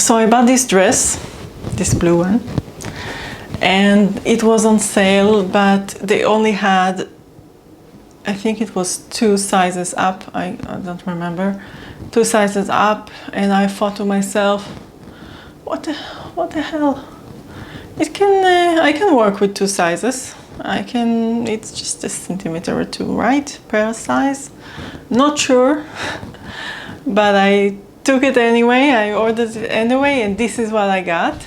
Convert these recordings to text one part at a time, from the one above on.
So I bought this dress, this blue one, and it was on sale, but they only had, I think it was 2 sizes up, I don't remember, 2 sizes up, and I thought to myself, what the hell? I can work with 2 sizes. It's just a centimeter or 2, right? Per size. Not sure, but I took it anyway, I ordered it anyway, and this is what I got.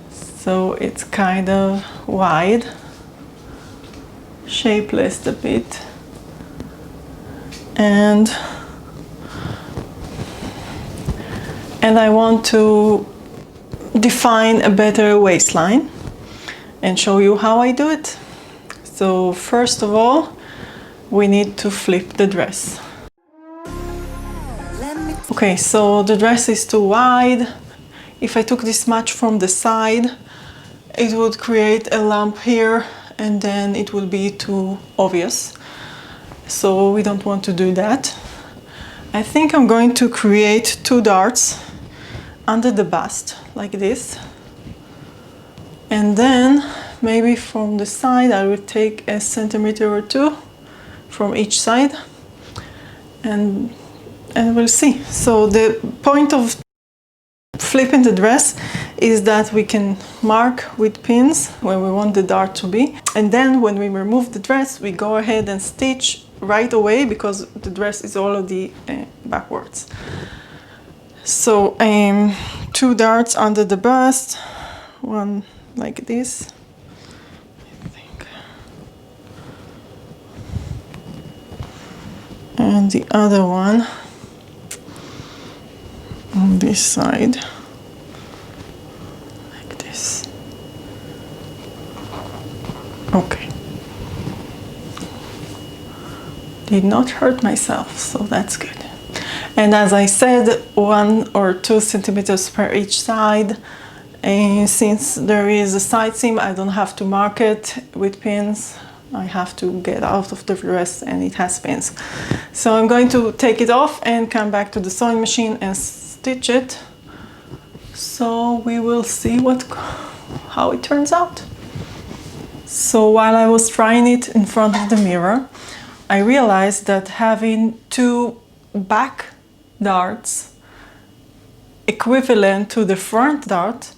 So it's kind of wide, shapeless a bit, and I want to define a better waistline and show you how I do it. So first of all, we need to flip the dress. Okay, so the dress is too wide. If I took this much from the side, it would create a lump here, and then it will be too obvious. So we don't want to do that. I think I'm going to create 2 darts under the bust, like this. And then maybe from the side I will take a centimeter or 2 from each side, and we'll see. So the point of flipping the dress is that we can mark with pins where we want the dart to be, and then when we remove the dress we go ahead and stitch right away because the dress is already backwards. So 2 darts under the bust, one like this, I think, and the other one on this side, like this. Okay. Did not hurt myself, so that's good. And as I said, 1 or 2 centimeters per each side. And since there is a side seam, I don't have to mark it with pins. I have to get out of the dress and it has pins. So I'm going to take it off and come back to the sewing machine and stitch it. So we will see how it turns out. So while I was trying it in front of the mirror, I realized that having 2 back darts equivalent to the front dart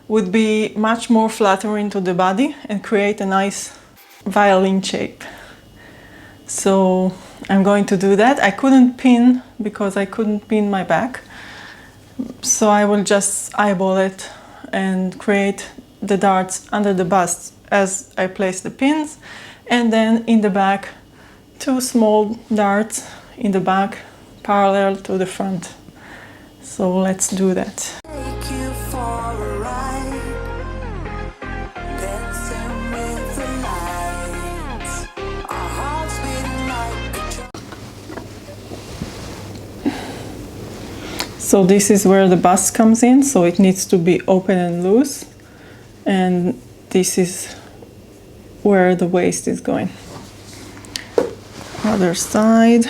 would be much more flattering to the body and create a nice violin shape. So I'm going to do that. I couldn't pin because I couldn't pin my back, so I will just eyeball it and create the darts under the bust as I place the pins, and then in the back 2 small darts in the back parallel to the front. So let's do that. So this is where the bust comes in, so it needs to be open and loose, and this is where the waist is going. Other side.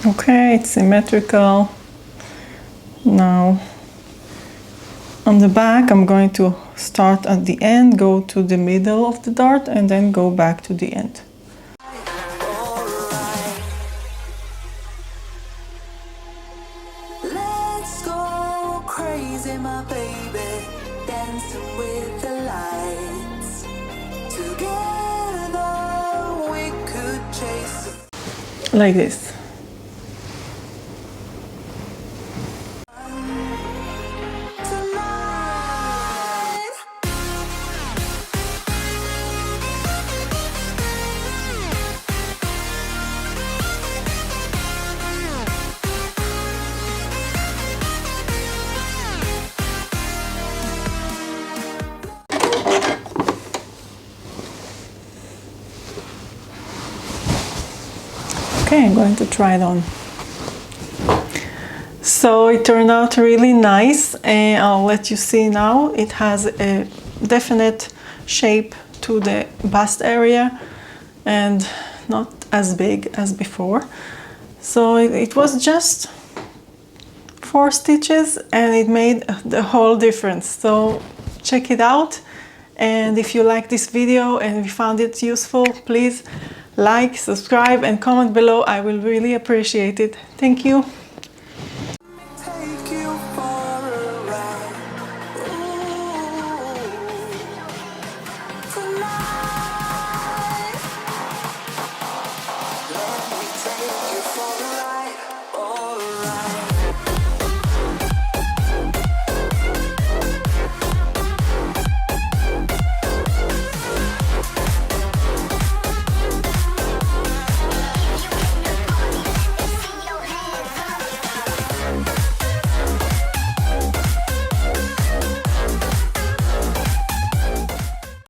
Okay, it's symmetrical. Now on the back I'm going to start at the end, go to the middle of the dart, and then go back to the end. Let's go crazy, my baby, dancing with the lights. Together we could chase. Like this. Okay, I'm going to try it on. So it turned out really nice, and I'll let you see now. It has a definite shape to the bust area and not as big as before. So it was just 4 stitches and it made the whole difference. So check it out, and if you like this video and you found it useful, please like, subscribe and comment below. I will really appreciate it. Thank you.